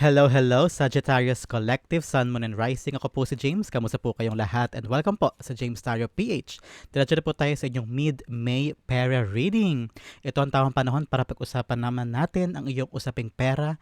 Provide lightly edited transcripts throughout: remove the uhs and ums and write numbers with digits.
Hello, hello, Sagittarius Collective, Sun, Moon, and Rising. Ako po si James. Kamusta po kayong lahat? And welcome po sa James Tario PH. Diretso na po tayo sa inyong mid-May pera reading. Ito ang tamang panahon para pag-usapan naman natin ang iyong usaping pera,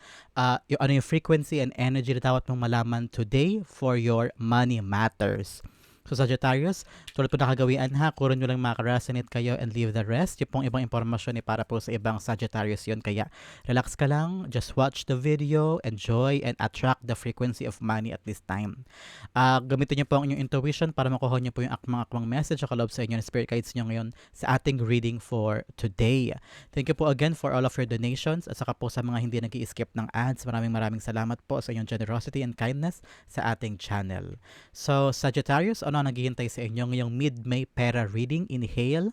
yung frequency and energy na dapat mong malaman today for your money matters. So Sagittarius, tulad po nakagawian ha, kuro nyo lang makaresonate kayo and leave the rest. Yung pong ibang impormasyon ay para po sa ibang Sagittarius yun. Kaya relax ka lang, just watch the video, enjoy, and attract the frequency of money at this time. Gamitin niyo po ang inyong intuition para makuha niyo po yung akmang-akmang message o kaloob sa inyo ng spirit guides niyo ngayon sa ating reading for today. Thank you po again for all of your donations at saka po sa mga hindi nag-i-skip ng ads. Maraming salamat po sa inyong generosity and kindness sa ating channel. So Sagittarius, ano ang naghihintay sa inyo ngayong mid-May pera reading? Inhale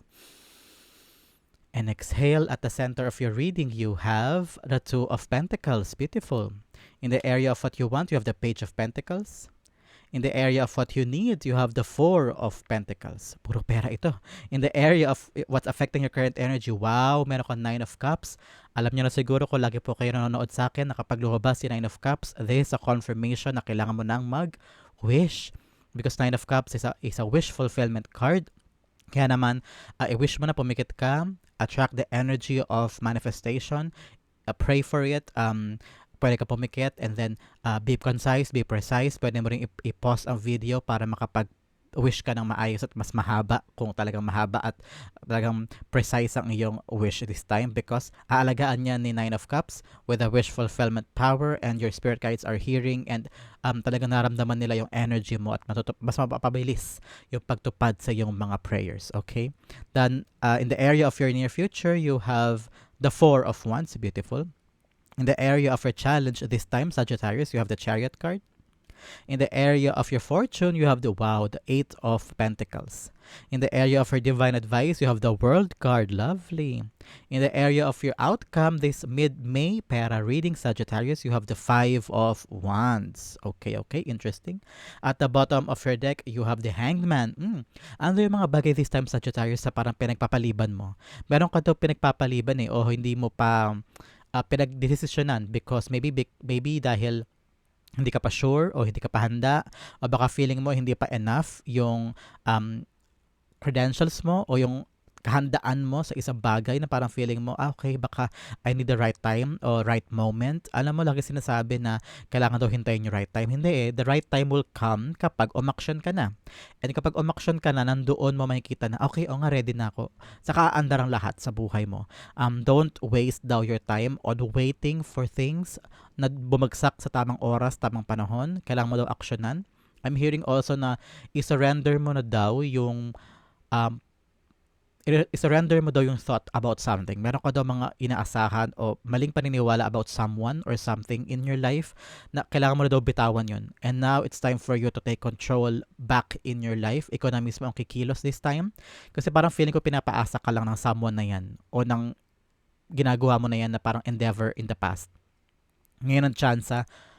and exhale. At the center of your reading, you have the Two of Pentacles. Beautiful. In the area of what you want, you have the Page of Pentacles. In the area of what you need, you have the Four of Pentacles. Puro pera ito. In the area of what's affecting your current energy, wow, meron ka Nine of Cups. Alam niyo na siguro kung lagi po kayo nanonood sa akin na kapag lumabas si Nine of Cups, this is a confirmation na kailangan mo nang mag-wish. Because Nine of Cups is a wish fulfillment card. Kaya naman, i-wish mo na, pumikit ka, attract the energy of manifestation, pray for it, pwede ka pumikit, and then be concise, be precise. Pwede mo rin i-pause ang video para makapag-wish ka ng maayos at mas mahaba kung talagang mahaba at talagang precise ang iyong wish this time, because aalagaan niya ni Nine of Cups with a wish fulfillment power, and your spirit guides are hearing and talagang naramdaman nila yung energy mo at mas mapapabilis yung pagtupad sa iyong mga prayers. Okay? Then, in the area of your near future, you have the Four of Wands. Beautiful. In the area of your challenge this time, Sagittarius, you have the Chariot card. In the area of your fortune, you have the Eight of Pentacles. In the area of your divine advice, you have the World card. Lovely. In the area of your outcome, this mid-May pera reading, Sagittarius, you have the Five of Wands. Okay, interesting. At the bottom of your deck, you have the Hanged Man. Ano yung mga bagay this time, Sagittarius, sa parang pinagpapaliban mo? Meron ka daw pinagpapaliban o hindi mo pa pinagdesisyonan because maybe dahil hindi ka pa sure o hindi ka pa handa o baka feeling mo hindi pa enough yung credentials mo o yung kahandaan mo sa isang bagay na parang feeling mo, okay, baka I need the right time o right moment. Alam mo, lagi sinasabi na kailangan daw hintayin yung right time. Hindi the right time will come kapag umaksyon ka na. And kapag umaksyon ka na, nandoon mo makikita na, okay, nga, ready na ako. Saka aandar ang lahat sa buhay mo. Don't waste daw your time on waiting for things na bumagsak sa tamang oras, tamang panahon. Kailangan mo daw aksyonan. I'm hearing also na i-surrender mo na daw yung i-surrender mo daw yung thought about something. Meron ka daw mga inaasahan o maling paniniwala about someone or something in your life na kailangan mo na daw bitawan yun. And now, it's time for you to take control back in your life. Ikaw na mismo ang kikilos this time. Kasi parang feeling ko pinapaasa ka lang ng someone na yan o ng ginagawa mo na yan na parang endeavor in the past. Ngayon ang chance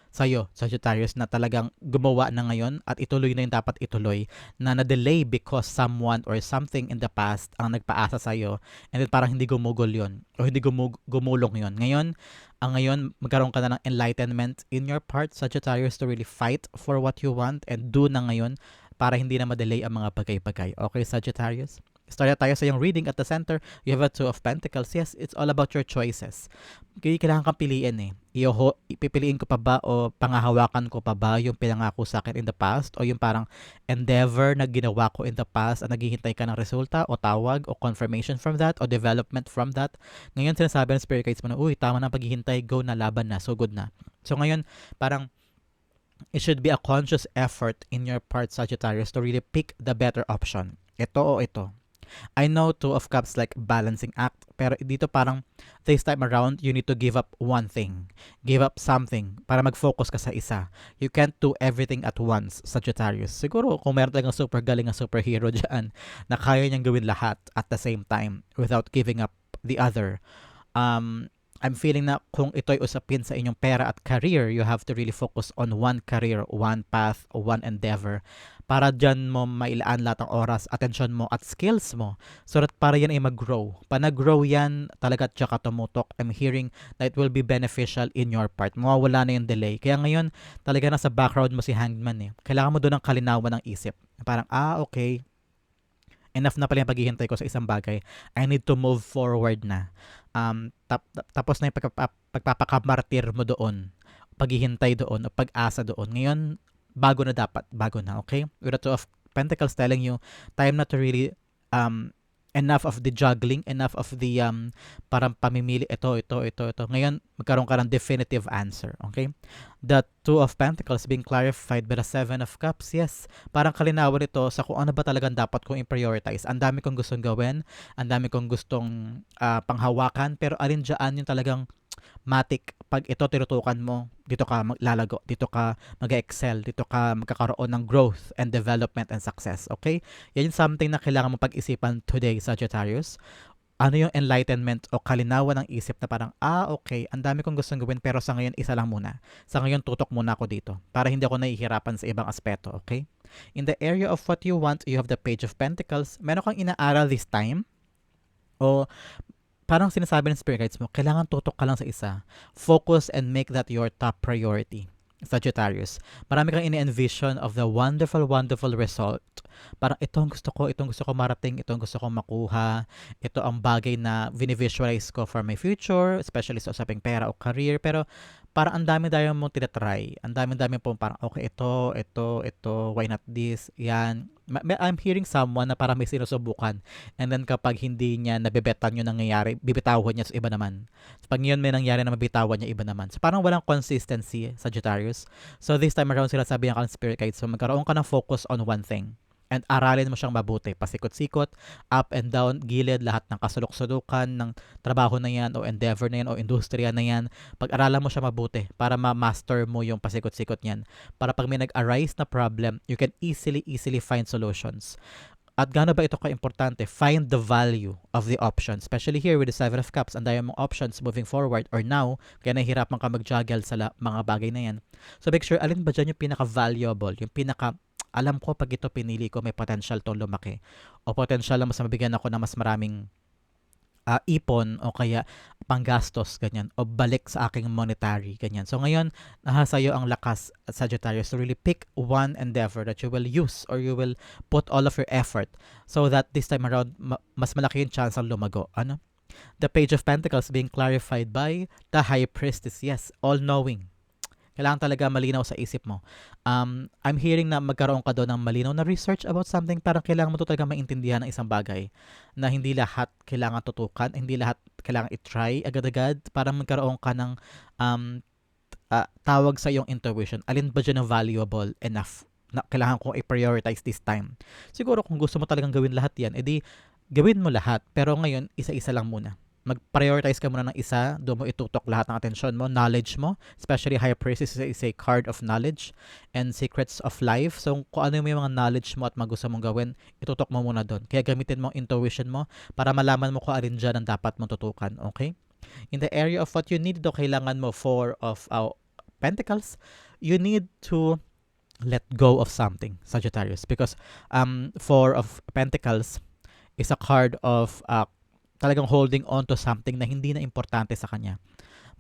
sa'yo, Sagittarius, na talagang gumawa na ngayon at ituloy na yung dapat ituloy na na-delay because someone or something in the past ang nagpaasa sa'yo and then parang hindi gumugol yun o hindi gumulong yun. Ngayon, magkaroon ka na ng enlightenment in your part, Sagittarius, to really fight for what you want and do na ngayon para hindi na ma-delay ang mga bagay-bagay. Okay, Sagittarius? Start tayo sa yung reading at the center. You have a Two of Pentacles. Yes, it's all about your choices. Kailangan kang piliin Ipipiliin ko pa ba o pangahawakan ko pa ba yung pinangako sa akin in the past o yung parang endeavor na ginawa ko in the past at naghihintay ka ng resulta o tawag o confirmation from that o development from that. Ngayon sinasabi ng spirit guides mo na, tama na paghihintay, go na, laban na, so good na. So ngayon, parang it should be a conscious effort in your part, Sagittarius, to really pick the better option. Ito o ito. I know Two of Cups like balancing act, pero dito parang this time around, you need to give up one thing. Give up something para mag-focus ka sa isa. You can't do everything at once, Sagittarius. Siguro kung meron talagang super galing na superhero dyan na kaya niyang gawin lahat at the same time without giving up the other. I'm feeling na kung ito'y usapin sa inyong pera at career, you have to really focus on one career, one path, one endeavor para dyan mo mailaan lahat ng oras, atensyon mo at skills mo so that para yan ay mag-grow. Pa nag-grow yan, talaga tsaka tumutok. I'm hearing that it will be beneficial in your part. Mawawala na yung delay. Kaya ngayon, talaga nasa background mo si Hangman eh. Kailangan mo doon ng kalinawan ng isip. Parang, okay, enough na pala yung paghihintay ko sa isang bagay. I need to move forward na. Tapos na yung pagpapakamartir mo doon. Paghihintay doon o pag-asa doon. Ngayon, bago na dapat. Bago na, okay? With the Two of Pentacles telling you, time na to really, enough of the juggling, enough of the, parang pamimili, ito. Ngayon, magkaroon ka ng definitive answer, okay? The Two of Pentacles being clarified by the Seven of Cups, yes. Parang kalinawan ito sa kung ano ba talagang dapat kong i-prioritize. Ang dami kong gustong gawin, ang dami kong gustong panghawakan, pero alin dyan yung talagang matik, pag ito tinutukan mo, dito ka maglalago, dito ka mag-excel, dito ka magkakaroon ng growth and development and success, okay? Yan yung something na kailangan mo pag-isipan today, Sagittarius. Ano yung enlightenment o kalinawan ng isip na parang, okay, ang dami kong gustong gawin pero sa ngayon isa lang muna. Sa ngayon tutok muna ako dito para hindi ako nahihirapan sa ibang aspeto, okay? In the area of what you want, you have the Page of Pentacles. Meron kang inaaral this time o parang sinasabi ng spirit guides mo, kailangan tutok ka lang sa isa. Focus and make that your top priority. Sagittarius, marami kang ini-envision of the wonderful, wonderful result. Parang itong gusto ko marating, itong gusto ko makuha, ito ang bagay na visualize ko for my future, especially sa usaping pera o career. Pero parang ang dami-dami mong tinatry. Ang dami-dami po parang, okay, ito, why not this, yan. I'm hearing someone na parang may sinusubukan. And then kapag hindi niya nabebetan yung nangyayari, bibitawan niya sa iba naman. So, pag ngayon may nangyari na mabitawan niya iba naman. So parang walang consistency, Sagittarius. So this time around sila sabi ng spirit guides. So magkaroon ka ng focus on one thing. And aralin mo siyang mabuti. Pasikot-sikot, up and down, gilid, lahat ng kasulok-sulukan ng trabaho na yan o endeavor na yan o industriya na yan. Pag-aralan mo siya mabuti para ma-master mo yung pasikot-sikot niyan. Para pag may nag-arise na problem, you can easily find solutions. At gaano ba ito ka-importante? Find the value of the option. Especially here with the Seven of Cups. Ang dami mong options moving forward or now, kaya nahihirapan ka mag-juggle sa mga bagay na yan. So make sure, alin ba dyan yung pinaka-valuable, yung alam ko pag ito pinili ko may potential to lumaki o potential na mas mabigyan ako ng mas maraming ipon o kaya panggastos, ganyan, o balik sa aking monetary, ganyan. So ngayon, nasa iyo ang lakas, Sagittarius, to really pick one endeavor that you will use or you will put all of your effort so that this time around, mas malaki yung chance ang lumago. Ano? The Page of Pentacles being clarified by the High Priestess, yes, all-knowing. Kailangan talaga malinaw sa isip mo. I'm hearing na magkaroon ka doon ng malinaw na research about something. Parang kailangan mo to talaga maintindihan ng isang bagay na hindi lahat kailangan tutukan, hindi lahat kailangan i-try agad-agad. Parang magkaroon ka ng tawag sa iyong intuition. Alin ba dyan na valuable enough na kailangan kong i-prioritize this time? Siguro kung gusto mo talagang gawin lahat yan, edi gawin mo lahat. Pero ngayon, isa-isa lang muna. Mag-prioritize ka muna ng isa, doon mo itutok lahat ng atensyon mo, knowledge mo, especially High Priestess is a card of knowledge and secrets of life. So, kung ano yung mga knowledge mo at gusto mong gawin, itutok mo muna doon. Kaya gamitin mo ang intuition mo para malaman mo kung alin dyan ang dapat mong tutukan. Okay? In the area of what you need, kailangan mo Four of Pentacles, you need to let go of something, Sagittarius. Because Four of Pentacles is a card of talagang holding on to something na hindi na importante sa kanya.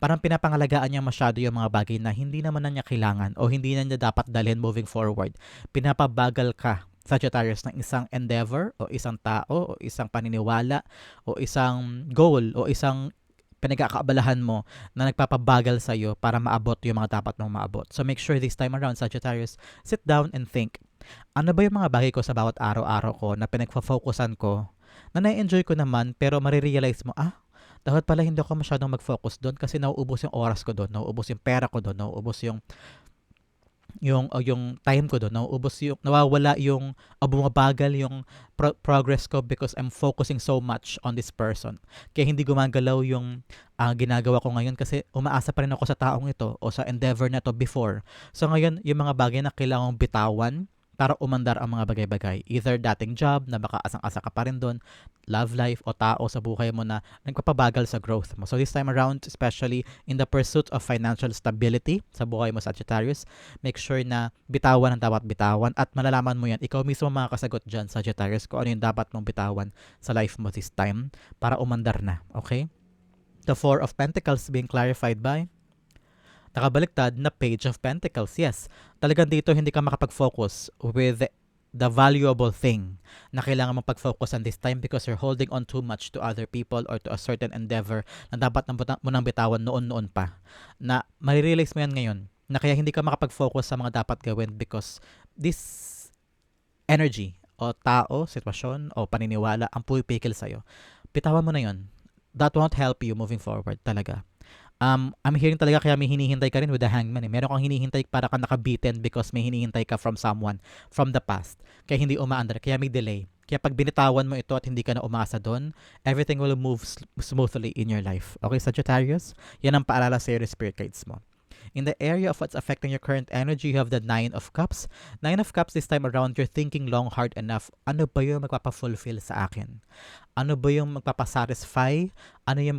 Parang pinapangalagaan niya masyado yung mga bagay na hindi naman na niya kailangan o hindi na niya dapat dalhin moving forward. Pinapabagal ka, Sagittarius, ng isang endeavor o isang tao o isang paniniwala o isang goal o isang pinag-aakabalahan mo na nagpapabagal sa iyo para maabot yung mga dapat mong maabot. So make sure this time around, Sagittarius, sit down and think. Ano ba yung mga bagay ko sa bawat araw-araw ko na pinagfa-focusan ko na na-enjoy ko naman pero marirealize mo, dapat pala hindi ako masyadong mag-focus doon kasi nauubos yung oras ko doon, nauubos yung pera ko doon, nauubos yung time ko doon, nawawala yung bumabagal yung progress ko because I'm focusing so much on this person. Kaya hindi gumagalaw yung ginagawa ko ngayon kasi umaasa pa rin ako sa taong ito o sa endeavor na to before. So ngayon, yung mga bagay na kailangang bitawan, para umandar ang mga bagay-bagay. Either dating job na baka asang-asa ka pa rin doon, love life o tao sa buhay mo na nagpapabagal sa growth mo. So this time around, especially in the pursuit of financial stability sa buhay mo, Sagittarius, make sure na bitawan ang dapat bitawan at malalaman mo yan. Ikaw mismo makakasagot dyan, Sagittarius, kung ano yung dapat mong bitawan sa life mo this time para umandar na. Okay? The Four of Pentacles being clarified by nakabaliktad na Page of Pentacles. Yes, talagang dito hindi ka makapag-focus with the valuable thing na kailangan mong pag-focus on this time because you're holding on too much to other people or to a certain endeavor na dapat mo nang bitawan noon-noon pa. Na marirealize mo yan ngayon na kaya hindi ka makapag-focus sa mga dapat gawin because this energy o tao, sitwasyon o paniniwala ang pumipikil sa'yo. Bitawan mo na yon. That won't help you moving forward talaga. I'm hearing talaga kaya may hinihintay ka rin with the Hangman. Meron kang hinihintay para ka nakabitin because may hinihintay ka from someone from the past. Kaya hindi umaandar, kaya may delay. Kaya pag binitawan mo ito at hindi ka na umasa doon, everything will move smoothly in your life. Okay, Sagittarius? Yan ang paalala sa iyo ng spirit guides mo. In the area of what's affecting your current energy, you have the Nine of Cups. Nine of Cups this time around, you're thinking long, hard enough. Ano ba yung magpapa-fulfill sa akin? Ano ba yung magpapa-satisfy? Ano yung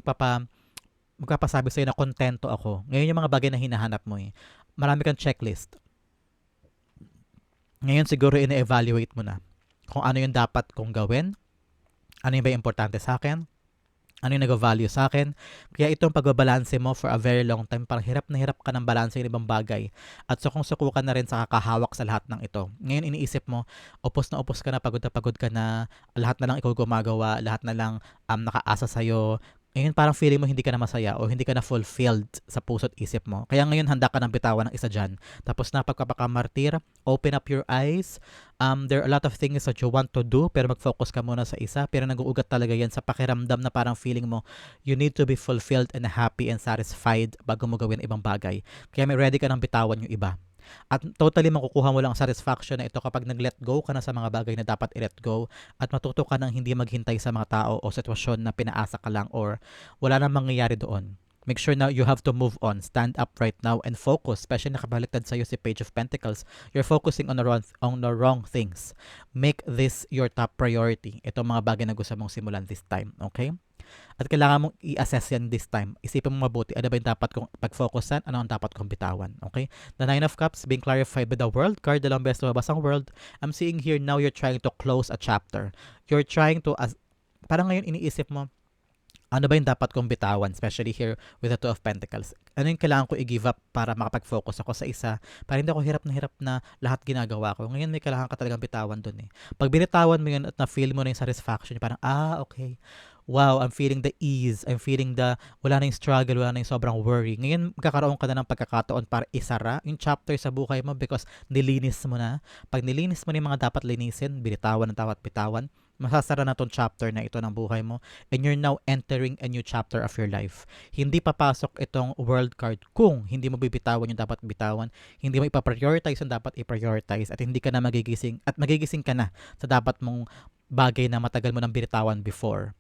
magpapasabi sa'yo na kontento ako. Ngayon yung mga bagay na hinahanap mo eh. Marami kang checklist. Ngayon siguro ina-evaluate mo na kung ano yung dapat kong gawin, ano yung ba importante sa akin, ano yung nag-value sa akin. Kaya itong pagbabalanse mo for a very long time, parang hirap na hirap ka ng balanse ng ibang bagay. At sukong-sukukan na rin sa kakahawak sa lahat ng ito. Ngayon iniisip mo, upos ka na pagod ka na, lahat na lang ikaw gumagawa, lahat na lang nakaasa sa'yo. Ngayon parang feeling mo hindi ka na masaya o hindi ka na fulfilled sa puso't isip mo. Kaya ngayon handa ka ng bitawan ng isa dyan. Tapos na pagkapakamartir, open up your eyes. There are a lot of things that you want to do pero mag-focus ka muna sa isa. Pero nag-uugat talaga yan sa pakiramdam na parang feeling mo you need to be fulfilled and happy and satisfied bago mo gawin ibang bagay. Kaya may ready ka ng bitawan yung iba. At totally makukuha mo lang ang satisfaction na ito kapag nag-let go ka na sa mga bagay na dapat i-let go at matuto ka ng hindi maghintay sa mga tao o sitwasyon na pinaasa ka lang or wala nang mangyayari doon. Make sure na you have to move on. Stand up right now and focus. Especially nakabaliktad sa'yo si Page of Pentacles. You're focusing on the wrong things. Make this your top priority. Ito mga bagay na gusto mong simulan this time. Okay? At kailangan mong i-assess yan this time. Isipin mo mabuti, ano ba yung dapat kong pag-focusan, ano ang dapat kong bitawan. Okay? The Nine of Cups being clarified by the World card, dalawang beses lumabas ang World. I'm seeing here now you're trying to close a chapter. You're trying to, parang ngayon iniisip mo, ano ba yung dapat kong bitawan, especially here with the Two of Pentacles? Ano yung kailangan ko i-give up para makapag-focus ako sa isa? Para hindi ako hirap na lahat ginagawa ko. Ngayon may kailangan ka talagang bitawan dun eh. Pag binitawan mo yun at na-feel mo na yung satisfaction, parang, okay. Wow, I'm feeling the ease. I'm feeling wala na yung struggle, wala na yung sobrang worry. Ngayon, magkakaroon ka na ng pagkakataon para isara yung chapter sa buhay mo because nilinis mo na. Pag nilinis mo na yung mga dapat linisin, binitawan ang dapat bitawan, masasara na tong chapter na ito ng buhay mo and you're now entering a new chapter of your life. Hindi papasok itong World card kung hindi mo bibitawan yung dapat bitawan, hindi mo ipaprioritize yung dapat i-prioritize at hindi ka na magigising at magigising ka na sa dapat mong bagay na matagal mo nang binitawan before.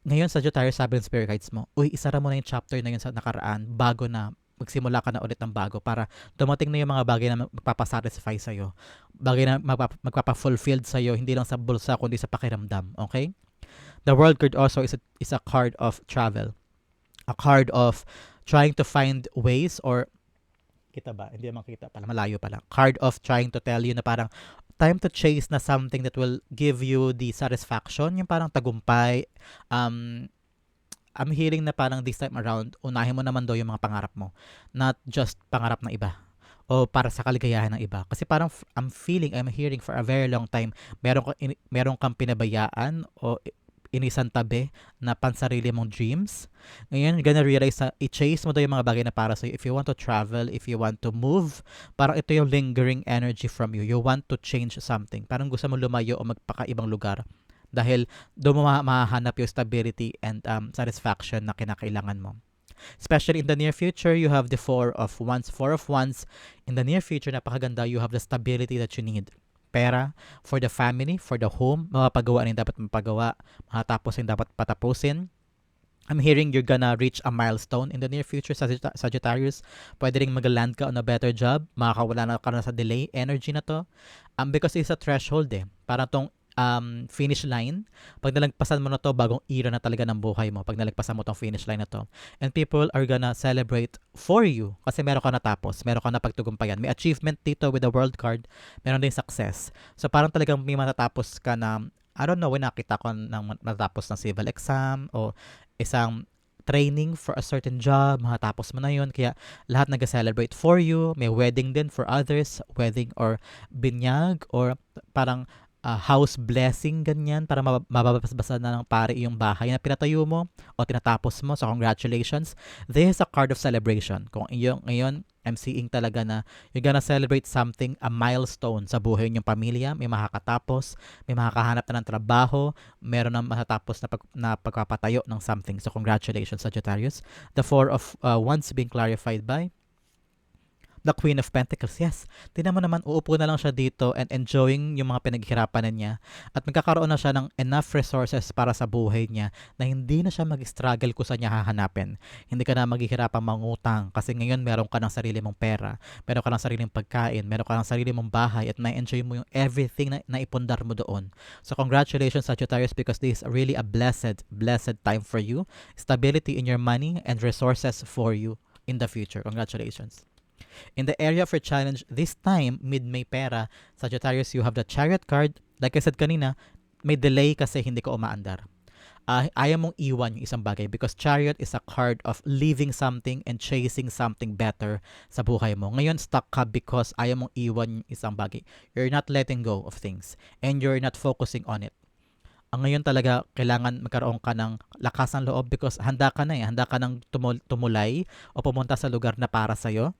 Ngayon, Sagittarius, sabi ng spirit guides mo, isara mo na yung chapter na yun sa nakaraan bago na magsimula ka na ulit ng bago para dumating na yung mga bagay na magpapasatisfy sa'yo. Bagay na magpapafulfilled sa'yo, hindi lang sa bulsa, kundi sa pakiramdam. Okay? The World card also is a card of travel. A card of trying to find ways or kita ba? Hindi naman kita pala, malayo pala. Card of trying to tell you na parang time to chase na something that will give you the satisfaction, yung parang tagumpay. I'm hearing na parang this time around, unahin mo naman daw yung mga pangarap mo. Not just pangarap ng iba o para sa kaligayahan ng iba. Kasi parang I'm hearing for a very long time, meron kang pinabayaan o inisan tabi na pansarili mong dreams. Ngayon, gonna realize na i-chase mo daw yung mga bagay na para sa'yo. If you want to travel, if you want to move, parang ito yung lingering energy from you. You want to change something. Parang gusto mo lumayo o magpakaibang lugar. Dahil doon mo mahahanap yung stability and satisfaction na kinakailangan mo. Especially in the near future, you have the Four of Wands. Four of Wands, in the near future, napakaganda. You have the stability that you need. Pera, for the family, for the home, mapapagawa na yung dapat mapagawa, matapos yung dapat patapusin. I'm hearing you're gonna reach a milestone in the near future, Sagittarius. Pwede ring mag-land ka on a better job. Makakawala na ka na sa delay energy na to. Because it's a threshold eh. Parang tong finish line. Pag nalagpasan mo na to, bagong era na talaga ng buhay mo. Pag nalagpasan mo tong finish line na to. And people are gonna celebrate for you. Kasi meron ka natapos. Meron ka na pagtugumpayan. May achievement dito with the world card. Meron din success. So parang talagang may matatapos ka na, I don't know, when nakita ko ng matatapos ng civil exam o isang training for a certain job, matapos mo na yun. Kaya lahat nag-celebrate for you. May wedding din for others. Wedding or binyag or parang house blessing, ganyan, para mababasbasa na ng pare yung bahay na pinatayo mo o tinatapos mo. So, congratulations. This is a card of celebration. Kung ngayon, I'm seeing talaga na you're gonna celebrate something, a milestone sa buhay niyong pamilya. May makakatapos, may makakahanap na ng trabaho, meron na matatapos na pagpapatayo ng something. So, congratulations, Sagittarius. The Four of Wands being clarified by the Queen of Pentacles. Yes, tingnan mo naman, uupo na lang siya dito and enjoying yung mga pinaghirapan na niya at magkakaroon na siya ng enough resources para sa buhay niya na hindi na siya mag-struggle kung saan niya hahanapin. Hindi ka na maghihirapang mangutang kasi ngayon meron ka ng sarili mong pera, meron ka ng sariling pagkain, meron ka ng sarili mong bahay at na-enjoy mo yung everything na naipundar mo doon. So congratulations, Sagittarius, because this is really a blessed time for you. Stability in your money and resources for you in the future. Congratulations. In the area of your challenge, this time, mid-May pera, Sagittarius, you have the Chariot card. Like I said kanina, may delay kasi hindi ka umaandar. Ayaw mong iwan yung isang bagay because Chariot is a card of leaving something and chasing something better sa buhay mo. Ngayon, stuck ka because ayaw mong iwan yung isang bagay. You're not letting go of things and you're not focusing on it. Ngayon talaga, kailangan magkaroon ka ng lakas ng loob because handa ka na eh. Handa ka ng tumulay o pumunta sa lugar na para sa'yo.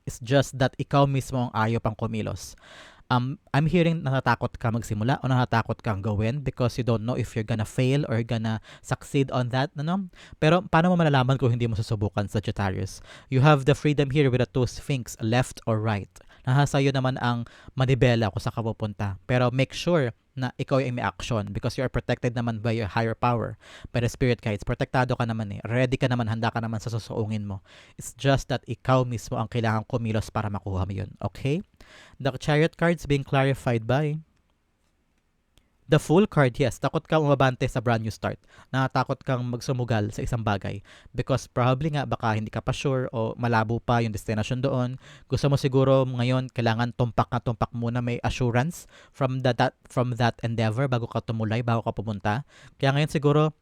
It's just that ikaw mismo ang ayaw pang kumilos. I'm hearing natatakot ka magsimula o natatakot kang gawin because you don't know if you're gonna fail or gonna succeed on that. Ano? Pero paano mo malalaman kung hindi mo susubukan, Sagittarius? You have the freedom here with the two sphinx, left or right. Nasa sa'yo naman ang manibela kung saan ka pupunta. Pero make sure na ikaw ay may action because you are protected naman by your higher power, by the spirit guides. Protektado ka naman eh. Ready ka naman, handa ka naman sa susuungin mo. It's just that ikaw mismo ang kailangan kumilos para makuha mo yun. Okay? The Chariot cards being clarified by the Fool card. Yes, takot kang umabante sa brand new start. Natatakot kang magsumugal sa isang bagay because probably nga baka hindi ka pa sure o malabo pa yung destination doon. Gusto mo siguro ngayon kailangan tumpak na tumpak muna, may assurance from that endeavor bago ka tumulay, bago ka pumunta. Kaya ngayon siguro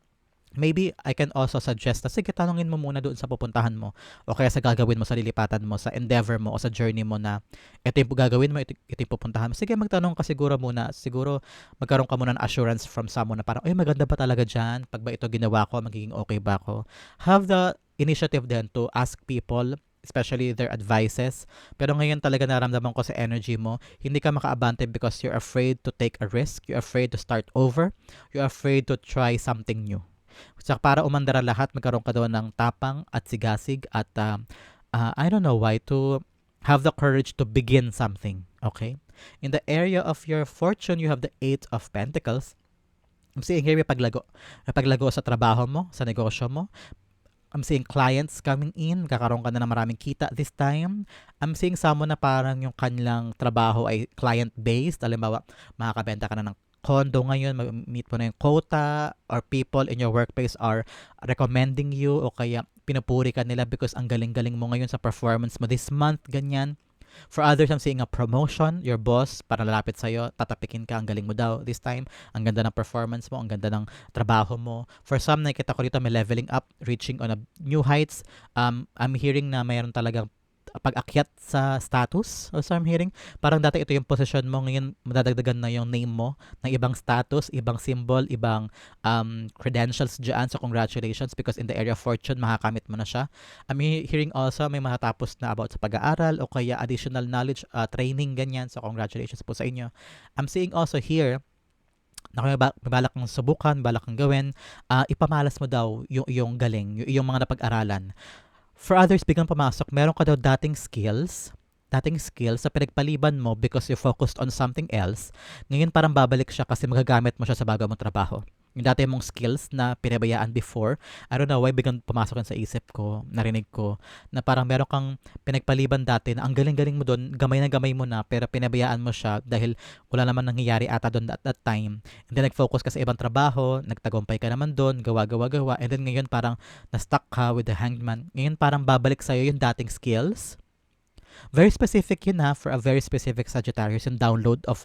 maybe I can also suggest na sige, tanongin mo muna doon sa pupuntahan mo o kaya sa gagawin mo, sa lilipatan mo, sa endeavor mo o sa journey mo na ito yung gagawin mo, ito yung pupuntahan mo. Sige, magtanong ka siguro muna. Siguro magkaroon ka muna ng assurance from someone na parang, ay, maganda ba talaga dyan? Pag ba ito ginawa ko, magiging okay ba ako? Have the initiative then to ask people, especially their advices. Pero ngayon talaga naramdaman ko sa energy mo, hindi ka makaabante because you're afraid to take a risk. You're afraid to start over. You're afraid to try something new. So, para umandar lahat, magkaroon ka doon ng tapang at sigasig at I don't know why, to have the courage to begin something. Okay? In the area of your fortune, you have the Eight of Pentacles. I'm seeing here may paglago. May paglago sa trabaho mo, sa negosyo mo. I'm seeing clients coming in. Kakaroon ka na ng maraming kita this time. I'm seeing someone na parang yung kanilang trabaho ay client-based. Halimbawa, makakabenta ka na ng condo ngayon, meet mo na yung quota or people in your workplace are recommending you o kaya pinupuri ka nila because ang galing-galing mo ngayon sa performance mo this month, ganyan. For others, I'm seeing a promotion. Your boss, para lalapit sa'yo, tatapikin ka, ang galing mo daw this time. Ang ganda ng performance mo, ang ganda ng trabaho mo. For some, nakikita ko dito may leveling up, reaching on a new heights. I'm hearing na mayroon talagang pag-akyat sa status. Also, I'm hearing, parang dati ito yung position mo, ngayon madadagdagan na yung name mo ng ibang status, ibang symbol, ibang credentials dyan. So, congratulations because in the area of fortune, makakamit mo na siya. I'm hearing also may matatapos na about sa pag-aaral o kaya additional knowledge, training, ganyan. So, congratulations po sa inyo. I'm seeing also here, na kung may balak kang subukan, balak kang gawin, ipamalas mo daw yung galing, yung mga napag-aralan. For others, biglang pumasok, meron ka daw dating skills sa pinagpaliban mo because you focused on something else. Ngayon parang babalik siya kasi magagamit mo siya sa bago mong trabaho. yung dati mong skills na pinabayaan before. I don't know why biglang pumasok yan sa isip ko, narinig ko, na parang meron kang pinagpaliban dati na ang galing-galing mo doon, gamay na gamay mo na, pero pinabayaan mo siya dahil wala naman nangyayari ata doon at that time. And then nag-focus ka sa ibang trabaho, nagtagumpay ka naman doon, gawa, and then ngayon parang na-stuck ka with the hangman. Ngayon parang babalik sa'yo yung dating skills. Very specific yun ha, for a very specific Sagittarius, yung download of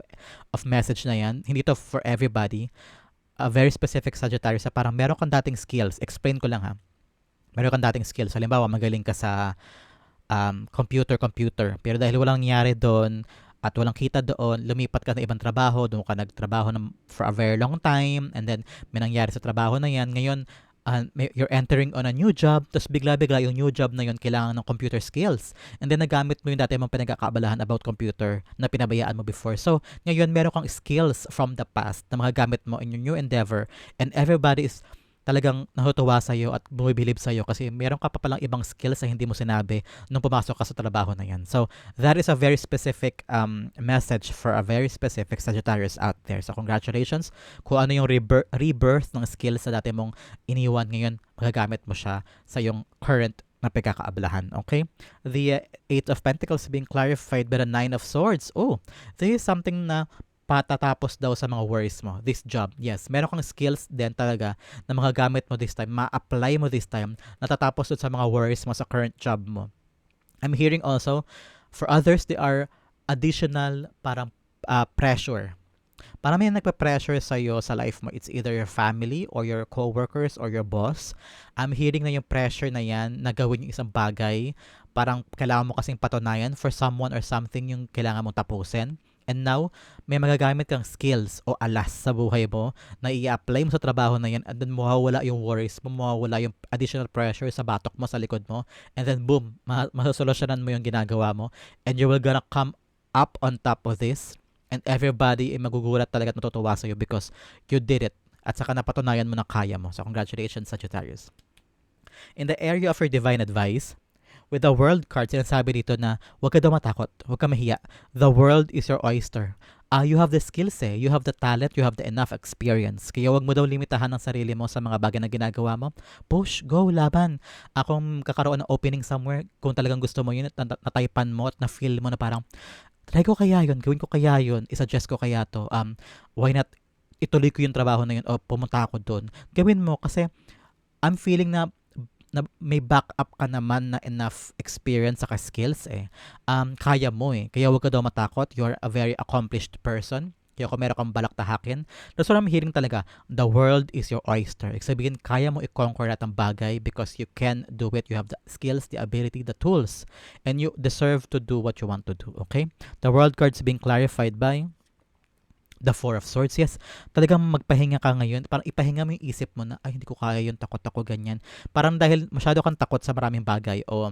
message na yan. Hindi to for everybody. A very specific Sagittarius na parang meron kang dating skills. Explain ko lang ha. Meron kang dating skills. Halimbawa, magaling ka sa computer. Pero dahil walang nangyari doon at walang kita doon, lumipat ka na ibang trabaho, doon ka nagtrabaho for a very long time, and then may nangyari sa trabaho na yan. Ngayon, you're entering on a new job, tapos bigla-bigla yung new job na yun kailangan ng computer skills. And then nagamit mo yung dati mong pinagkakaabalahan about computer na pinabayaan mo before. So, ngayon meron kang skills from the past na magagamit mo in your new endeavor, and everybody is talagang natutuwa sa'yo at bumibilib sa'yo kasi meron ka pa palang ibang skills na hindi mo sinabi nung pumasok ka sa trabaho na yan. So, that is a very specific message for a very specific Sagittarius out there. So, congratulations. Kung ano yung rebirth ng skills na dati mong iniwan ngayon, magagamit mo siya sa yung current na pagkakaabalahan. Okay? The Eight of Pentacles being clarified by the Nine of Swords. Oh, this is something na patatapos daw sa mga worries mo. This job, yes. Meron kang skills din talaga na magagamit mo this time, ma-apply mo this time, natatapos dun sa mga worries mo sa current job mo. I'm hearing also, for others, they are additional parang pressure. Parang may nagpa-pressure sa'yo sa life mo. It's either your family or your co-workers or your boss. I'm hearing na yung pressure na yan na gawin yung isang bagay. Parang kailangan mo kasing patunayan for someone or something yung kailangan mong tapusin. And now, may magagamit kang skills o alas sa buhay mo na i-apply mo sa trabaho na yan, and then mawawala yung worries mo, mawawala yung additional pressure sa batok mo, sa likod mo, and then boom, masosolusyonan mo yung ginagawa mo, and you will gonna come up on top of this, and everybody ay magugulat talaga at matutuwa sa'yo because you did it, at saka napatunayan mo na kaya mo. So congratulations, Sagittarius. In the area of your divine advice, with the world card, sinasabi dito na huwag ka daw matakot, huwag ka mahiya. The world is your oyster. You have the skills you have the talent, you have the enough experience. Kaya huwag mo daw limitahan ang sarili mo sa mga bagay na ginagawa mo. Push, go, laban. Kung kakaroon ng opening somewhere, kung talagang gusto mo yun, nataypan mo at na-feel mo na parang, try ko kaya yun, gawin ko kaya yun, isuggest ko kaya to, why not ituloy ko yung trabaho na yun o pumunta ako doon. Gawin mo kasi I'm feeling na may backup ka naman na enough experience saka skills kaya mo kaya huwag ka daw matakot. You're a very accomplished person. Kaya kung meron kang balak tahakin, that's what I'm hearing talaga. The world is your oyster. Ibig sabihin, kaya mo i-conquer at ang bagay because you can do it. You have the skills, the ability, the tools, and you deserve to do what you want to do. Okay? The world card's being clarified by the Four of Swords. Yes, talagang magpahinga ka ngayon. Parang ipahinga mo yung isip mo na, ay, hindi ko kaya yun, takot ako, ganyan. Parang dahil masyado kang takot sa maraming bagay o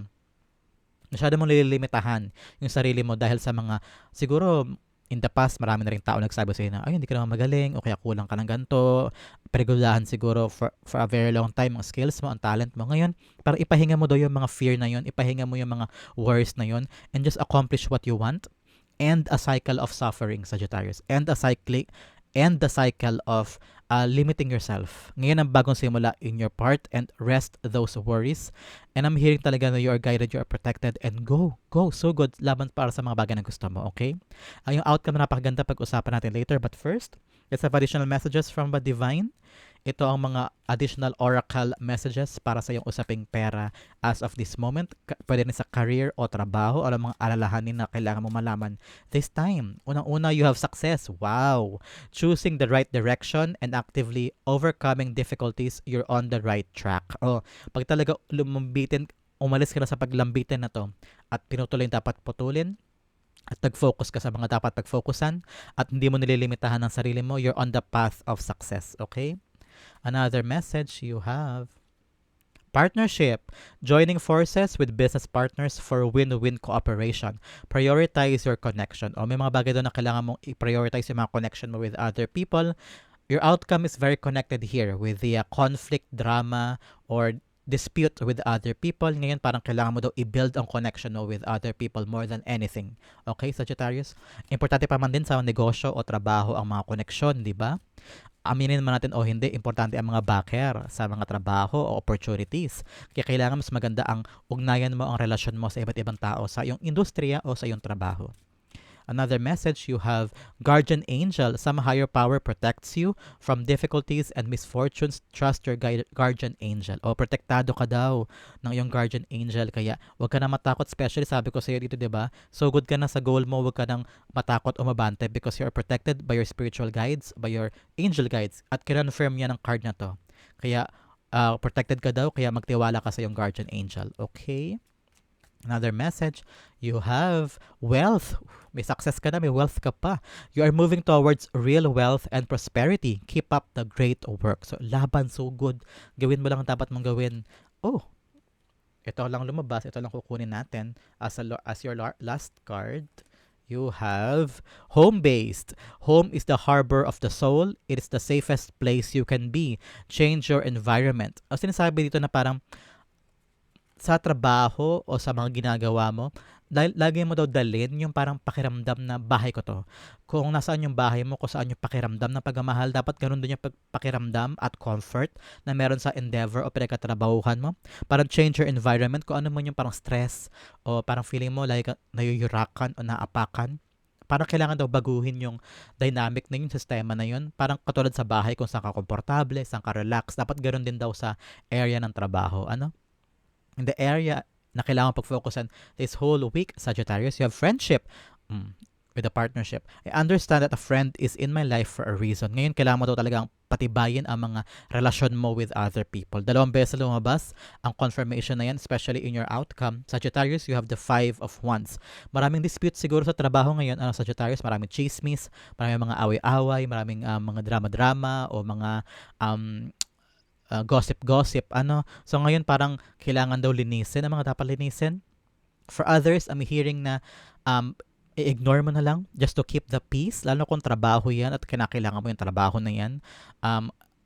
masyado mong nililimitahan yung sarili mo dahil sa mga, siguro, in the past, marami na rin tao nagsabi sa'yo na, ay, hindi ka naman magaling, o kaya kulang ka ng ganito, perigulahan siguro for a very long time ang skills mo, ang talent mo. Ngayon, parang ipahinga mo daw yung mga fear na yun, ipahinga mo yung mga worries na yun, and just accomplish what you want. End a cycle of suffering, Sagittarius. End the cycle of limiting yourself. Ngayon ang bagong simula in your part, and rest those worries. And I'm hearing talaga na you are guided, you are protected, and go. So good. Laban para sa mga bagay na gusto mo, okay? Yung outcome na napakaganda, pag-usapan natin later. But first, let's have additional messages from the Divine. Ito ang mga additional oracle messages para sa iyong usaping pera as of this moment. Pwede rin sa career o trabaho o mga alalahanin na kailangan mo malaman this time. Unang-una, you have success. Wow! Choosing the right direction and actively overcoming difficulties, you're on the right track. Pag talaga umalis ka na sa paglambitin na to at pinutuloy yung dapat putulin, at nag-focus ka sa mga dapat pag-focusan at hindi mo nililimitahan ng sarili mo, you're on the path of success. Okay? Another message you have partnership, joining forces with business partners for win-win cooperation. Prioritize your connection. May mga bagay doon na kailangan mong i-prioritize yung mga connection mo with other people. Your outcome is very connected here with the conflict, drama, or dispute with other people. Ngayon, parang kailangan mo daw i-build ang connection mo with other people more than anything. Okay, Sagittarius? Importante pa man din sa negosyo o trabaho ang mga koneksyon, di ba? Aminin man natin o hindi, importante ang mga backer sa mga trabaho o opportunities. Kaya kailangan mas maganda ang ugnayan mo, ang relasyon mo sa iba't ibang tao sa iyong industriya o sa iyong trabaho. Another message, you have guardian angel. Some higher power protects you from difficulties and misfortunes. Trust your guardian angel. O, protektado ka daw ng iyong guardian angel. Kaya, huwag ka na matakot. Especially, sabi ko sa iyo dito, diba? So good ka na sa goal mo. Huwag ka nang matakot o mabante because you are protected by your spiritual guides, by your angel guides. At kinonfirm niya ng card na to. Kaya, protected ka daw. Kaya magtiwala ka sa iyong guardian angel. Okay? Another message, you have wealth. May success ka na, may wealth ka pa. You are moving towards real wealth and prosperity. Keep up the great work. So, laban, so good. Gawin mo lang ang dapat mong gawin. Oh, ito lang lumabas. Ito lang kukunin natin as your last card. You have home-based. Home is the harbor of the soul. It is the safest place you can be. Change your environment. Ang sinasabi dito na parang sa trabaho o sa mga ginagawa mo, lagi mo daw dalhin yung parang pakiramdam na bahay ko to. Kung nasaan yung bahay mo, kung saan yung pakiramdam na pagmamahal, dapat ganun din yung pakiramdam at comfort na meron sa endeavor o pinagkatrabahuhan mo. Parang change your environment, kung ano man yung parang stress o parang feeling mo like nayuyurakan o naapakan. Parang kailangan daw baguhin yung dynamic na yung sistema na yun. Parang katulad sa bahay kung saan ka komportable, saan ka relax. Dapat ganun din daw sa area ng trabaho. Ano? In the area na kailangan pag-focusan this whole week, Sagittarius, you have friendship with a partnership. I understand that a friend is in my life for a reason. Ngayon, kailangan mo daw talagang patibayin ang mga relasyon mo with other people. 2 beses lumabas ang confirmation na yan, especially in your outcome. Sagittarius, you have the 5 of Wands. Maraming dispute siguro sa trabaho ngayon. Sagittarius, maraming chismis, maraming mga away-away, maraming mga drama-drama o mga gossip-gossip, So ngayon parang kailangan daw linisin ang mga dapat linisin. For others, I'm hearing na i-ignore mo na lang just to keep the peace, lalo kung trabaho yan at kinakailangan mo yung trabaho na yan.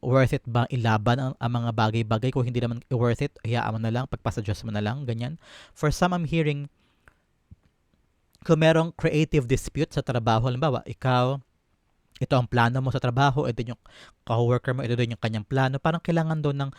Worth it ba ilaban ang mga bagay-bagay? Kung hindi naman worth it, hayaan mo na lang, pagpasadjust mo na lang, ganyan. For some, I'm hearing kung merong creative dispute sa trabaho, halimbawa, ikaw, ito ang plano mo sa trabaho, ito yung co-worker mo, ito din yung kanyang plano. Parang kailangan doon ng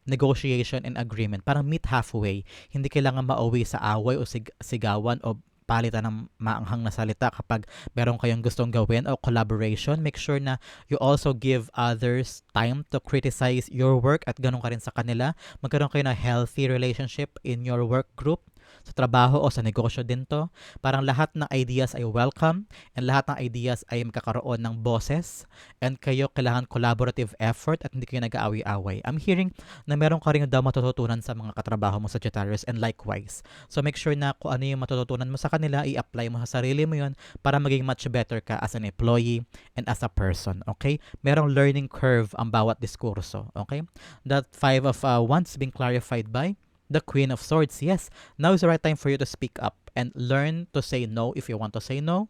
negotiation and agreement. Parang meet halfway. Hindi kailangan mauwi sa away o sigawan o palitan ng maanghang na salita kapag meron kayong gustong gawin o collaboration. Make sure na you also give others time to criticize your work at ganun ka rin sa kanila. Magkaroon kayo ng healthy relationship in your work group. Sa trabaho o sa negosyo din to. Parang lahat ng ideas ay welcome and lahat ng ideas ay magkakaroon ng boses and kayo kailangan collaborative effort at hindi kayo nag-aaway-away. I'm hearing na meron ka rin daw matututunan sa mga katrabaho mo sa Sagittarius and likewise. So make sure na kung ano yung matututunan mo sa kanila, i-apply mo sa sarili mo yun para maging much better ka as an employee and as a person. Okay? Merong learning curve ang bawat diskurso. Okay? That 5 of Wands being clarified by the Queen of Swords. Yes, now is the right time for you to speak up and learn to say no if you want to say no.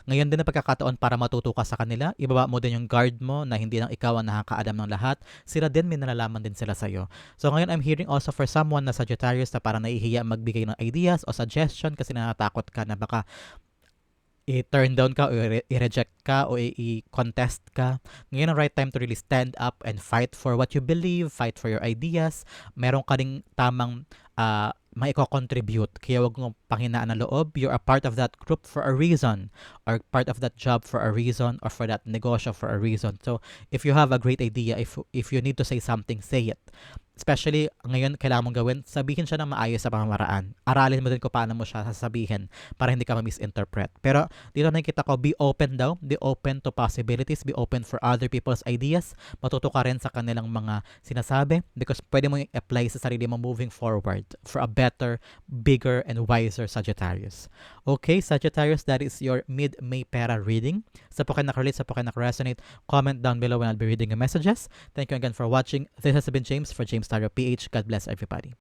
Ngayon din na pagkakataon para matuto ka sa kanila. Ibaba mo din yung guard mo na hindi lang ikaw ang nakakaalam ng lahat. Sila din, may nalalaman din sila sa'yo. So ngayon, I'm hearing also for someone na Sagittarius na parang nahihiya magbigay ng ideas o suggestion kasi natatakot ka na baka i-turn down ka o i-reject ka o i-contest ka. Ngayon ang right time to really stand up and fight for what you believe, fight for your ideas. Meron ka ring tamang maiko-contribute. Kaya wag mong panghinaan ng loob. You're a part of that group for a reason or part of that job for a reason or for that negosyo for a reason. So, if you have a great idea, if you need to say something, say it. Especially, ngayon, kailangan mong gawin, sabihin siya ng maayos sa pamamaraan. Aralin mo din kung paano mo siya sasabihin para hindi ka ma-misinterpret. Pero, dito nakikita ko, be open daw. Be open to possibilities. Be open for other people's ideas. Matuto ka rin sa kanilang mga sinasabi because pwede mo i-apply sa sarili mo moving forward for a better, bigger, and wiser Sagittarius. Okay, Sagittarius, that is your mid-May Pera reading. Sa po kayo nakarelate, sa po kayo nakaresonate, comment down below when I'll be reading your messages. Thank you again for watching. This has been James for James Tarot PH. God bless everybody.